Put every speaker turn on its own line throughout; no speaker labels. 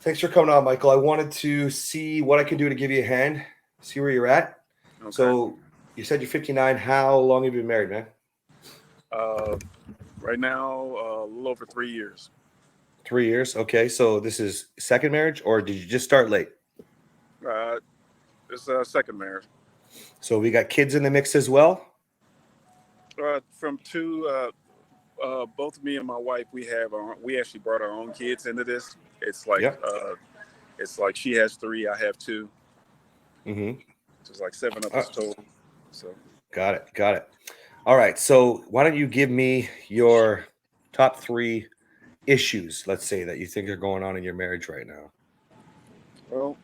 Thanks for coming on, Michael. I wanted to see what I could do to give you a hand, see where you're at.
Okay.
So you said you're 59. How long have you been married, man?
Right now, a little over 3 years.
3 years. Okay. So this is second marriage, or did you just start late?
Uh, it's a second marriage.
So we got kids in the mix as well.
From two, both me and my wife, we actually brought our own kids into this.
Yep.
It's like she has three, I have two.
Mm-hmm.
So it's like seven of us total. So
Got it. Got it. All right. So why don't you give me your top three issues, let's say, that you think are going on in your marriage right now?
well,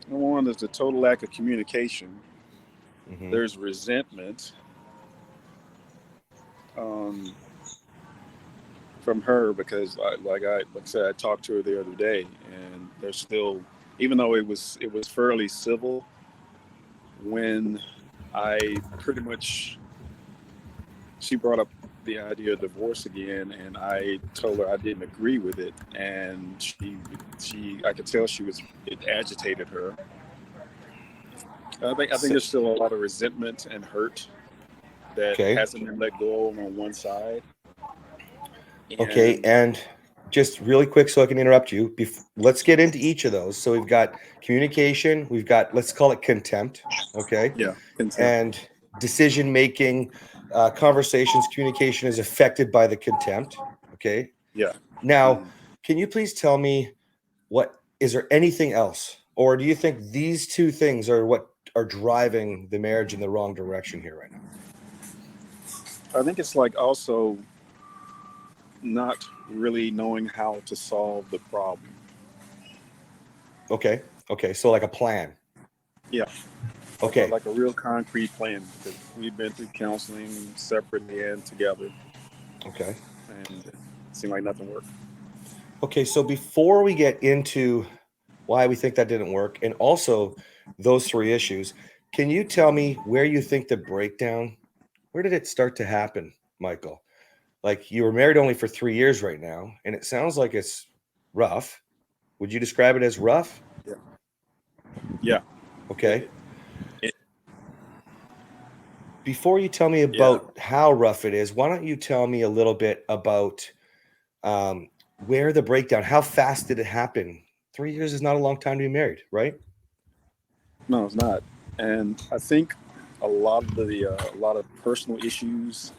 number one is the total lack of communication.
Mm-hmm.
There's resentment um, from her because, like I said, I talked to her the other day, and there's still, even though it was fairly civil when I pretty much she brought up the idea of divorce again, and I told her I didn't agree with it, and she I could tell it agitated her. I think there's still a lot of resentment and hurt that
Okay.
hasn't been let go of on one side.
Okay.
And
And just really quick, so I can interrupt you, let's get into each of those. So we've got communication, we've got, let's call it contempt. Okay.
yeah, contempt.
And decision making, conversations, communication is affected by the contempt. Okay.
Yeah.
Now,
Mhm.
can you please tell me, what is there anything else, or do you think these two things are what are driving the marriage in the wrong direction here right now?
I think it's like also not really knowing how to solve the problem.
Okay. Okay. So like a plan.
Yeah,
Okay.
like a real concrete plan because we've been through counseling separately and together,
Okay.
and it seemed like nothing worked.
Okay. So before we get into why we think that didn't work, and also those three issues, can you tell me where you think the breakdown, where did it start to happen, Michael? Like, you were married only for 3 years right now, and it sounds like it's rough. Would you describe it as rough?
Yeah, yeah,
Okay.
it, it,
Before you tell me
yeah.
about how rough it is, why don't you tell me a little bit about where the breakdown, how fast did it happen? 3 years is not a long time to be married, right?
No, it's not. And I think a lot of personal issues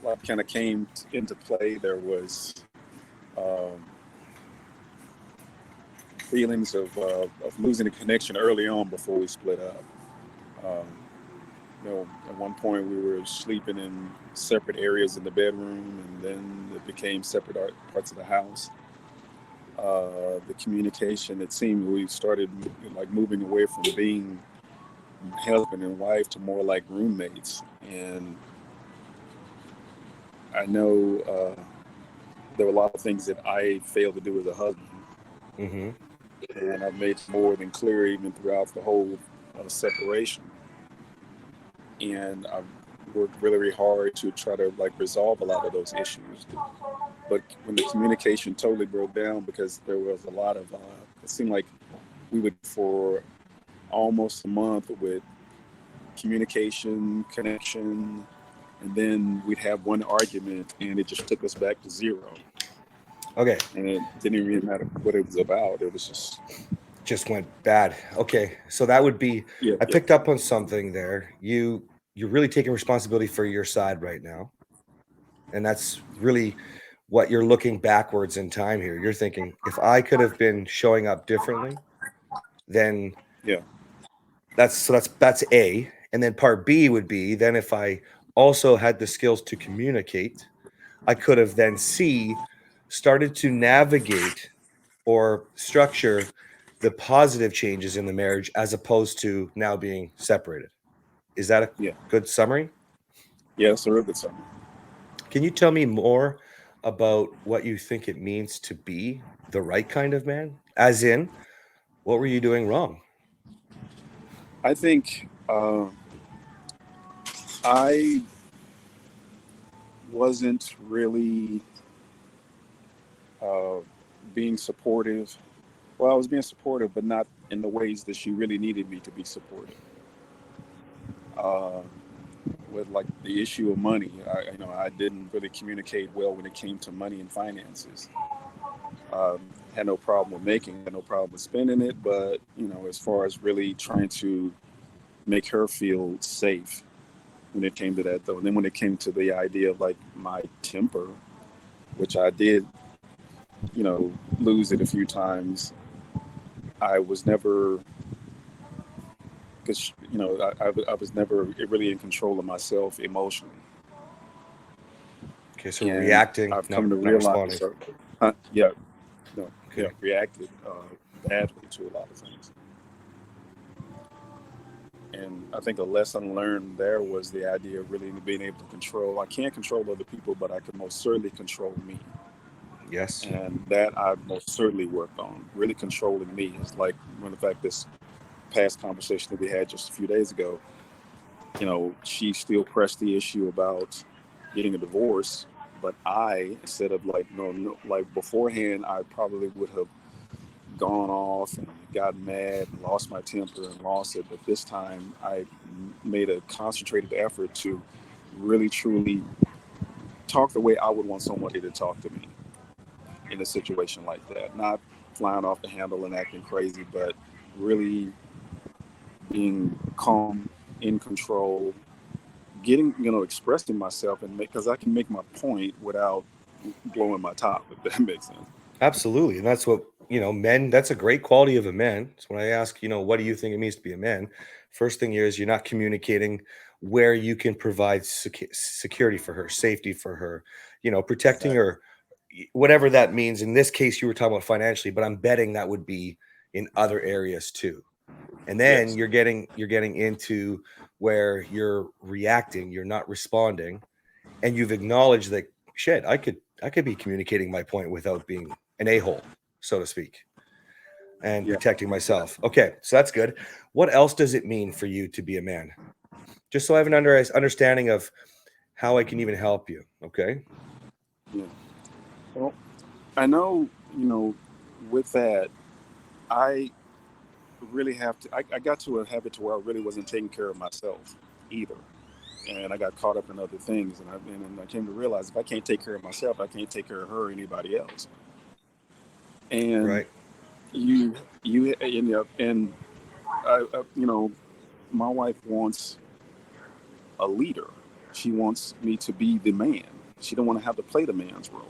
like kind of came into play. There was um, feelings of losing the connection early on before we split up. Um, at one point we were sleeping in separate areas in the bedroom, and then it became separate parts of the house. The communication, it seemed we started like moving away from being husband and wife to more like roommates. And I know there were a lot of things that I failed to do as a husband,
Mm-hmm.
and I've made more than clear even throughout the whole separation. And I've worked really, really hard to try to like resolve a lot of those issues. But when the communication totally broke down, because there was a lot of, it seemed like we would for almost a month with communication, connection, and then we'd have one argument, and it just took us back to zero.
Okay.
And it didn't even really matter what it was about. It was
Just went bad. Okay. So that would be,
yeah,
I
yeah,
picked up on something there. You're really taking responsibility for your side right now. And that's really what you're looking backwards in time here. You're thinking, if I could have been showing up differently, then
yeah,
that's A. And then part B would be, then if I also had the skills to communicate, I could have then C, started to navigate or structure the positive changes in the marriage as opposed to now being separated. Is that a
yeah,
good summary?
yeah. It's a real good summer.
Can you tell me more about what you think it means to be the right kind of man? As in, what were you doing wrong?
I think I wasn't really uh, being supportive Well, I was being supportive, but not in the ways that she really needed me to be supportive. Uh, with like the issue of money, I didn't really communicate well when it came to money and finances. Had no problem with making, had no problem with spending it, but as far as really trying to make her feel safe when it came to that, though, and then when it came to the idea of like my temper, which I did, lose it a few times. I was never, because I was never really in control of myself emotionally,
Okay, so
and
reacting,
I've come to
not
realize,
responding.
yeah, no, yeah,
Okay.
reacted badly to a lot of things, and I think a lesson learned there was the idea of really being able to control. I can't control other people, but I can most certainly control me,
Yes.
and that I've most certainly worked on. Really controlling me is like, when the fact this past conversation that we had just a few days ago, she still pressed the issue about getting a divorce. But I, instead of like, no, like beforehand, I probably would have gone off and gotten mad and lost my temper and lost it. But this time I made a concentrated effort to really, truly talk the way I would want somebody to talk to me in a situation like that. Not flying off the handle and acting crazy, but really being calm, in control, getting, expressing myself, and because I can make my point without blowing my top, if that makes sense.
Absolutely. And that's what, men, that's a great quality of a man. So when I ask, what do you think it means to be a man? First thing is you're not communicating where you can provide security for her, safety for her, protecting
Exactly.
her, whatever that means. In this case, you were talking about financially, but I'm betting that would be in other areas too. And then
Yes.
you're getting into where you're reacting, you're not responding, and you've acknowledged that shit, I could be communicating my point without being an a-hole, so to speak, and
Yeah.
protecting myself. Okay, so that's good. What else does it mean for you to be a man? Just so I have an understanding of how I can even help you. Okay.
Yeah. Well, I know, with that, I really have to. I got to a habit to where I really wasn't taking care of myself either, and I got caught up in other things, and I came to realize if I can't take care of myself, I can't take care of her or anybody else. And
Right.
you, and my wife wants a leader. She wants me to be the man. She don't want to have to play the man's role.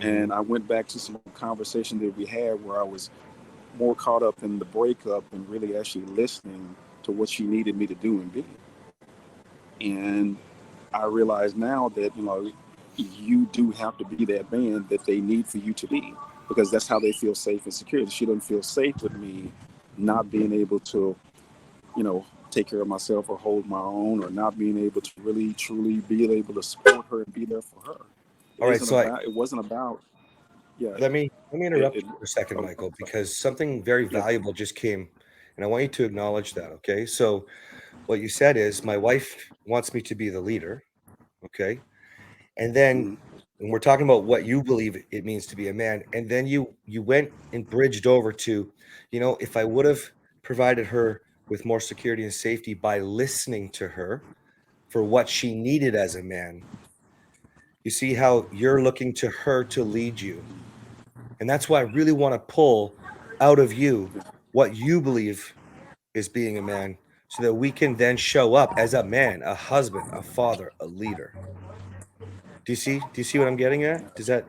Hmm.
And I went back to some conversation that we had where I was more caught up in the breakup and really actually listening to what she needed me to do and be. And I realize now that, you do have to be that man that they need for you to be, because that's how they feel safe and secure. She doesn't feel safe with me not being able to, take care of myself or hold my own, or not being able to really truly be able to support her and be there for her. It
All right.
isn't
So I
about. It wasn't about. Yeah.
let me
It.
interrupt
it
you for a second,
oh,
Michael, because something very
yeah.
valuable just came, and I want you to acknowledge that. Okay. So what you said is my wife wants me to be the leader. Okay. And then
Mhm.
when we're talking about what you believe it means to be a man, and then you went and bridged over to, if I would have provided her with more security and safety by listening to her for what she needed as a man, you see how you're looking to her to lead you. And that's why I really want to pull out of you what you believe is being a man so that we can then show up as a man, a husband, a father, a leader. Do you see what I'm getting at? Does that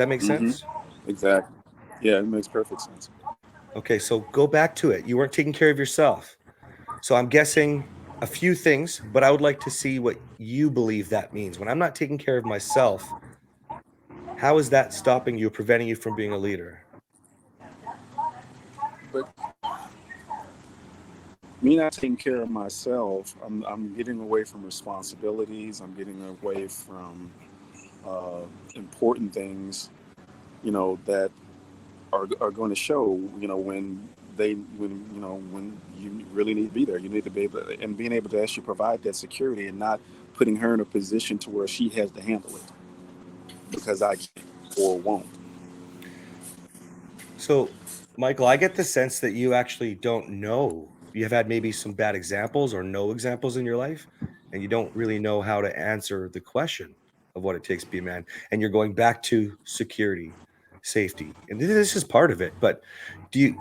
make
Mm-hmm.
sense?
Exactly. Yeah, it makes perfect sense.
Okay, so go back to it. You weren't taking care of yourself. So I'm guessing a few things, but I would like to see what you believe that means. When I'm not taking care of myself, how is that stopping you, preventing you from being a leader?
But me not taking care of myself, I'm getting away from responsibilities. I'm getting away from uh, important things, that are going to show, when you really need to be there. You need to be able to, and being able to actually provide that security and not putting her in a position to where she has to handle it because I can't or won't.
So Michael, I get the sense that you actually don't know. You have had maybe some bad examples or no examples in your life, and you don't really know how to answer the question of what it takes to be a man. And you're going back to security, safety, and this is part of it. But do you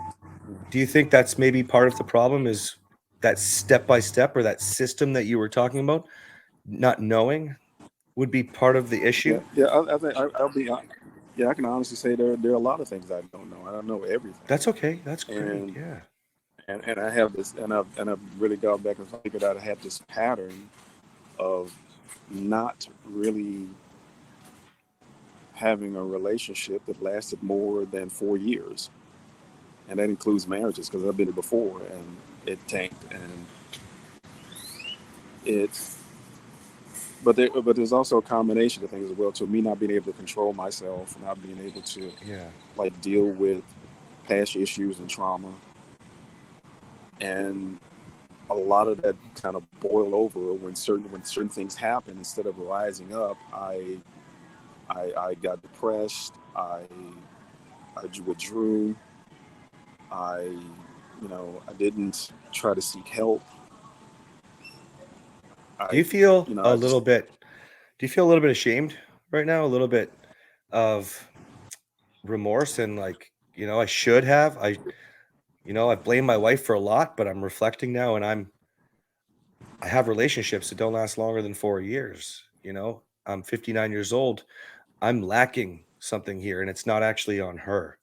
do you think that's maybe part of the problem? Is that step by step or that system that you were talking about, not knowing, would be part of the
Yeah,
issue?
yeah. I think yeah, I can honestly say there are a lot of things I don't know. I don't know
That's
everything,
okay. That's great.
and
Yeah.
and I have this, and I've really gone back and figured out I had this pattern of not really having a relationship that lasted more than 4 years, and that includes marriages because I've been it before and it tanked, and it's but there's also a combination of things as well. To me, not being able to control myself, not being able to
Yeah.
like deal with past issues and trauma, and a lot of that kind of boil over when certain things happen. Instead of rising up, I got depressed. I withdrew. I I didn't try to seek help.
Do you
I
feel
you know
a
I
little
just
bit do you feel a little bit ashamed right now? A little bit of remorse and like, I should have. I blame my wife for a lot, but I'm reflecting now and I have relationships that don't last longer than 4 years, I'm 59 years old. I'm lacking something here and it's not actually on her.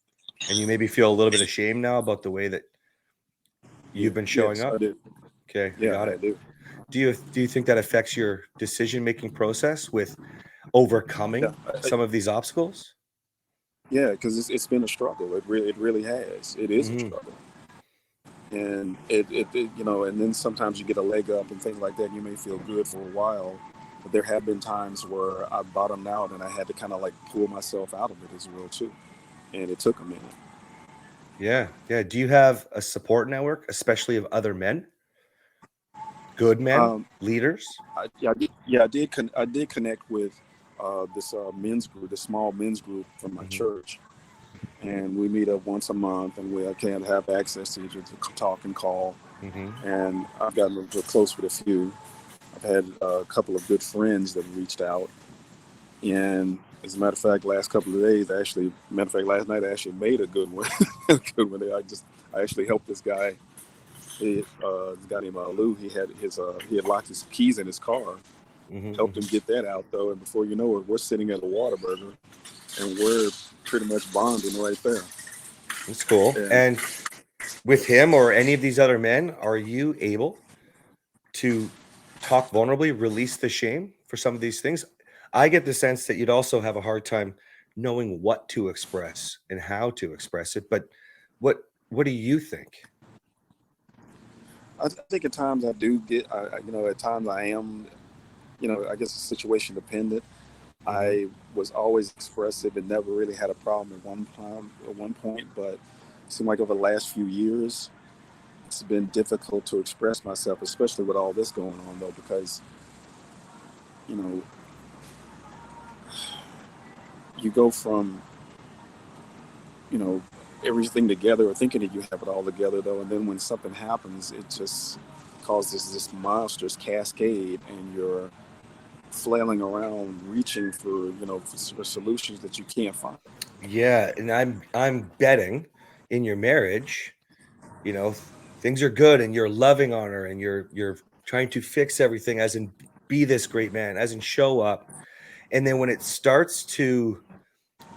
And you maybe feel a little bit ashamed now about the way that
yeah,
you've been showing
yes I
up.
do.
Okay, I
Yeah,
got
I
it.
do.
Do you think that affects your decision-making process with
Yeah,
overcoming some of these obstacles?
yeah, because it's been a struggle. It really has. It is a
Mhm.
struggle, and and then sometimes you get a leg up and things like that. And you may feel good for a while, but there have been times where I bottomed out and I had to kind of like pull myself out of it as well too, and it took a minute.
Yeah, yeah. Do you have a support network, especially of other men, good men,
Um,
leaders?
I did connect with this men's group, this small men's group from my
Mhm,
church, and we meet up once a month, and we can have access to each other to talk and call.
mhm.
And I've gotten real close with a few. I've had a couple of good friends that reached out, and as a matter of fact, last couple of days, last night I actually made a good one. A good one. I actually helped this guy. This guy named Lou. He had locked his keys in his car.
Mhm,
Helped him
mhm.
get that out though, and before you know it, we're sitting at a Whataburger, and we're pretty much bonding right there.
That's cool.
And
And with him or any of these other men, are you able to talk vulnerably, release the shame for some of these things? I get the sense that you'd also have a hard time knowing what to express and how to express it, but what what do you think?
I think at times I do get, at times I am, I guess it's situation dependent.
Mhm.
I was always expressive and never really had a problem at one point, but it seemed like over the last few years, it's been difficult to express myself, especially with all this going on though, because, you know, you go from, you know, everything together or thinking that you have it all together though, and then when something happens, it just causes this monstrous cascade, and you're flailing around reaching for for solutions that you can't find.
Yeah, and I'm betting in your marriage, things are good and you're loving on her and you're trying to fix everything as in be this great man, as in show up. And then when it starts to,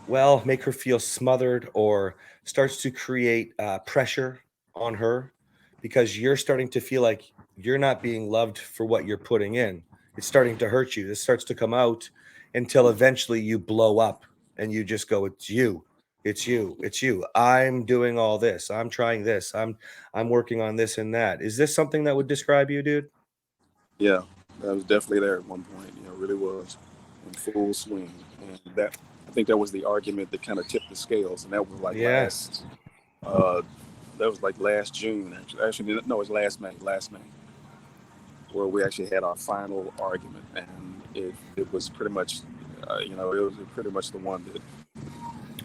well, make her feel smothered or starts to create pressure on her because you're starting to feel like you're not being loved for what you're putting in. It's starting to hurt you. This starts to come out until eventually you blow up and you just go, it's you. It's you. It's you. I'm doing all this. I'm trying this. I'm working on this and that. Is this something that would describe you, dude?
Yeah, that was definitely there at one point. It really was in full swing, and that I think that was the argument that kind of tipped the scales, and that was like
Yeah.
uh, last June. Actually, no, it was last May, where we actually had our final argument, and it was pretty much, it was pretty much the one that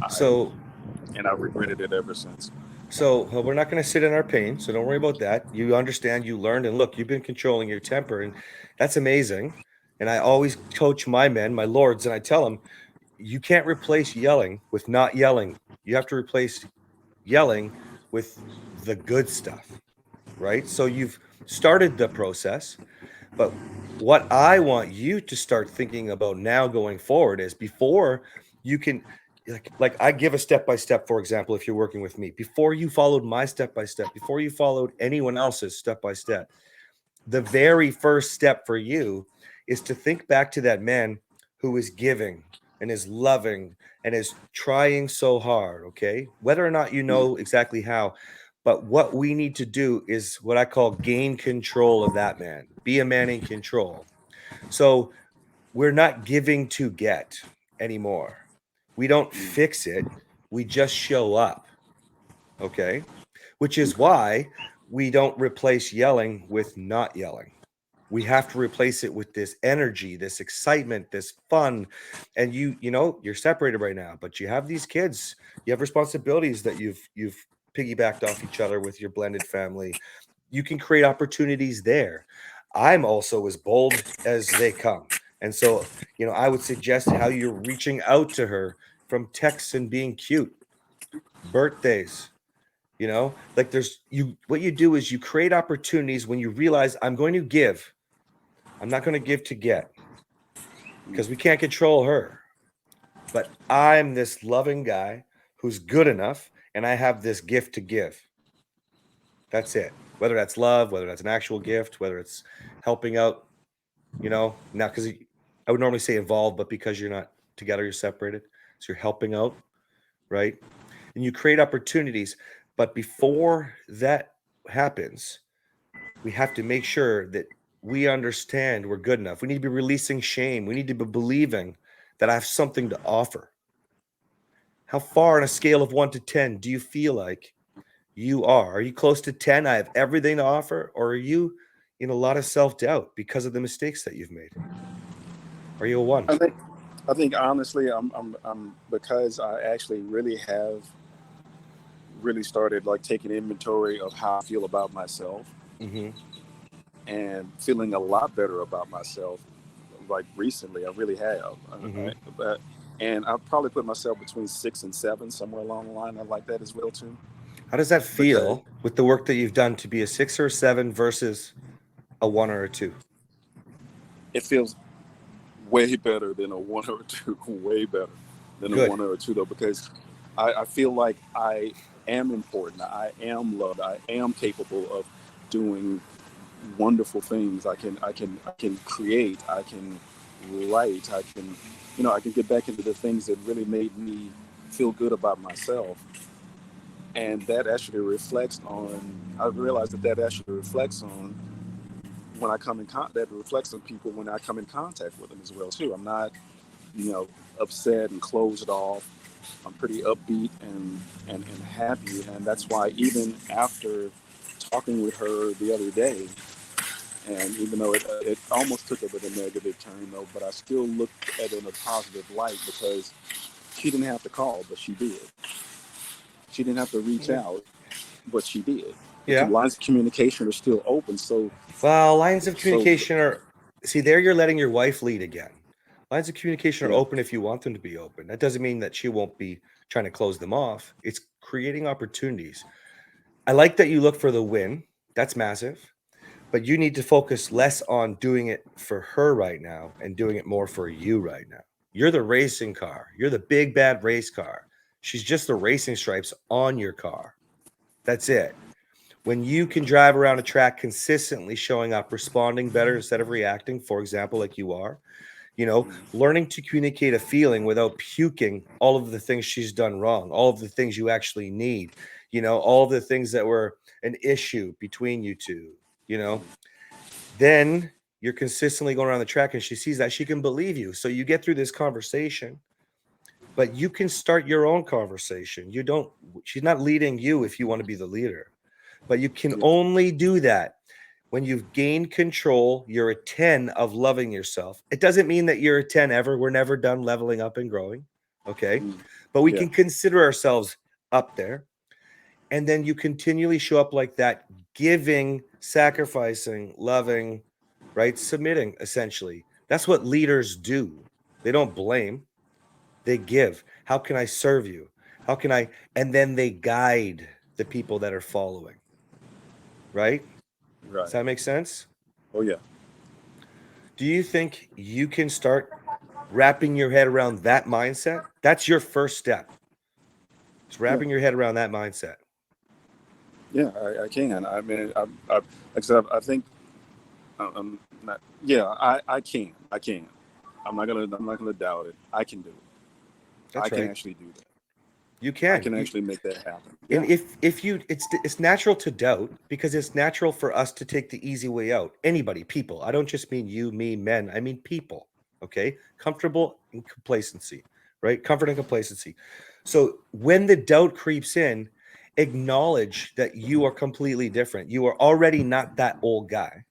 I
So
and I regretted it ever since.
So we're not going to sit in our pain. So don't worry about that. You understand, you learned, and look, you've been controlling your temper, and that's amazing. And I always coach my men, my lords, and I tell them, you can't replace yelling with not yelling. You have to replace yelling with the good stuff, right? So you've started the process, but what I want you to start thinking about now going forward is before you can like I give a step by step, for example, if you're working with me, before you followed my step by step, before you followed anyone else's step by step, the very first step for you is to think back to that man who is giving and is loving and is trying so hard, okay? Whether or not you know exactly how, but what we need to do is what I call gain control of that man. Be a man in control. So we're not giving to get anymore. We don't fix it. We just show up, okay? Which is
Okay.
why we don't replace yelling with not yelling. We have to replace it with this energy, this excitement, this fun. And you're separated right now, but you have these kids. You have responsibilities that you've piggybacked off each other with your blended family. You can create opportunities there. I'm also as bold as they come. And so, I would suggest how you're reaching out to her from texts and being cute, birthdays, like what you do is you create opportunities when you realize I'm going to give. I'm not going to give to get because we can't control her. But I'm this loving guy who's good enough and I have this gift to give. That's it. Whether that's love, whether that's an actual gift, whether it's helping out, not because I would normally say involved, but because you're not together, you're separated. So you're helping out, right? And you create opportunities. But before that happens, we have to make sure that we understand we're good enough. We need to be releasing shame. We need to be believing that I have something to offer. How far on a scale of 1 to 10 do you feel like you are? Are you close to 10? I have everything to offer. Or are you in a lot of self doubt because of the mistakes that you've made? Are you a 1?
I think honestly, I'm because I actually really have really started like taking inventory of how I feel about myself
Mm-hmm.
and feeling a lot better about myself. Like recently, I really have.
Mm-hmm.
And I've probably put myself between 6 and 7, somewhere along the line. I like that as well too,
How does that
because
feel with the work that you've done to be a 6 or a 7 versus a 1 or a 2?
it feels way better than a 1 or a 2. Way better than a
Good.
1 or a 2, though, because I feel like I am important. I am loved. I am capable of doing wonderful things. I can create. I can write. I can get back into the things that really made me feel good about myself. And that actually reflects on. I realized that actually reflects on when I come in that reflects on people when I come in contact with them as well too. I'm not, you know, upset and closed off. I'm pretty upbeat and happy, and that's why even after talking with her the other day, and even though it almost took a bit of a negative turn though, but I still looked at it in a positive light because she didn't have to call, but she did. She didn't have to reach
Yeah.
out, but she did. The
Yeah.
lines of communication are still open,
Well, lines of
so
communication are, see, there you're letting your wife lead again. Lines of communication are
yeah,
open if you want them to be open. That doesn't mean that she won't be trying to close them off. It's creating opportunities. I like that you look for the win. That's massive. But you need to focus less on doing it for her right now and doing it more for you right now. You're the racing car. You're the big bad race car. She's just the racing stripes on your car. That's it. When you can drive around a track consistently showing up, responding better instead of reacting, for example, like you are, learning to communicate a feeling without puking all of the things she's done wrong, all of the things you actually need, all of the things that were an issue between you two, you know, then you're consistently going around the track and she sees that she can believe you. So you get through this conversation, but you can start your own conversation. She's not leading you if you want to be the leader, but you can
yeah,
only do that when you've gained control. You're a 10 of loving yourself. It doesn't mean that you're a 10 ever. We're never done leveling up and growing. Okay. But we
yeah,
can consider ourselves up there. And then you continually show up like that, giving, sacrificing, loving, right? Submitting, essentially. That's what leaders do. They don't blame, they give. How can I serve you? How can I? And then they guide the people that are following, right? Does
Right.
that make sense?
Oh yeah.
Do you think you can start wrapping your head around that mindset? That's your first step. It's wrapping your head around that mindset.
Yeah, I can. I mean, like I said, I think I'm not. Yeah, I can. I can. I'm not gonna doubt it. I can do it.
That's
I can
right.
actually do that.
You
I
can.
can actually make that happen.
And
Yeah.
if you, it's natural to doubt because it's natural for us to take the easy way out. Anybody, people. I don't just mean you, me, men. I mean people. Okay, comfortable and complacency, right? Comfort and complacency. So when the doubt creeps in, acknowledge that you are completely different. You are already not that old guy.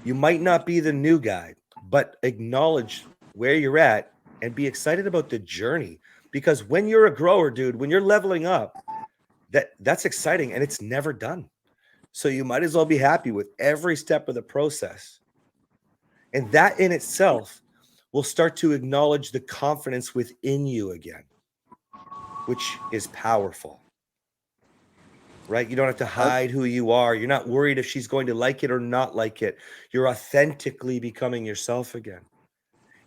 You might not be the new guy, but acknowledge where you're at and be excited about the journey. Because when you're a grower, dude, when you're leveling up, that's exciting and it's never done. So you might as well be happy with every step of the process. And that in itself will start to acknowledge the confidence within you again, which is powerful. Right? You don't have to
I,
hide who you are. You're not worried if she's going to like it or not like it. You're authentically becoming yourself again.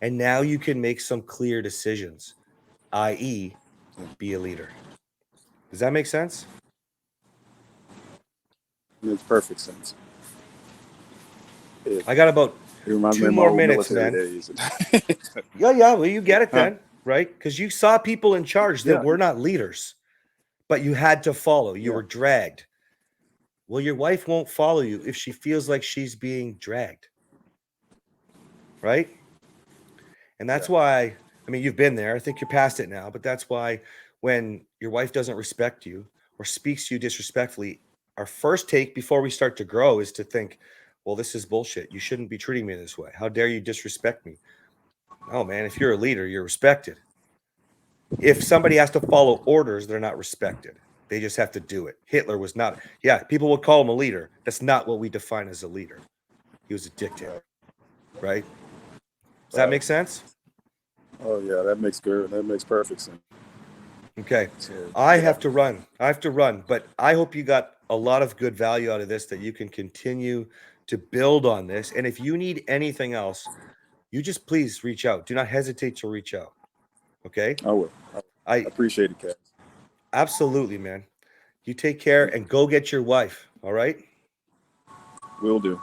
And now you can make some clear decisions, i.e., be a leader. Does that make sense?
makes perfect sense. It,
I got about
it reminds me
2
of my
more
old
minutes,
military
man.
days.
Yeah. Well, you get it
Huh?
then, right? Because you saw people in charge that
Yeah.
were not leaders, but you had to follow. You
Yeah.
were dragged. Well, your wife won't follow you if she feels like she's being dragged, right? And that's
Yeah.
why, I mean, you've been there. I think you're past it now, but that's why when your wife doesn't respect you or speaks to you disrespectfully, our first take before we start to grow is to think, well, this is bullshit. You shouldn't be treating me this way. How dare you disrespect me? Oh, man, if you're a leader, you're respected. If somebody has to follow orders, they're not respected. They just have to do it. Hitler was not, yeah, people would call him a leader. That's not what we define as a leader. He was a dictator, right? Does that
Right.
make sense?
Oh yeah, that makes good. That makes perfect sense.
Okay.
So
I
yeah,
have to run. But I hope you got a lot of good value out of this that you can continue to build on this. And if you need anything else, you just please reach out. Do not hesitate to reach out. Okay?
I will. I
I
appreciate it, Cass.
absolutely, man. You take care
Thank you.
and go get your wife. All right?
Will do.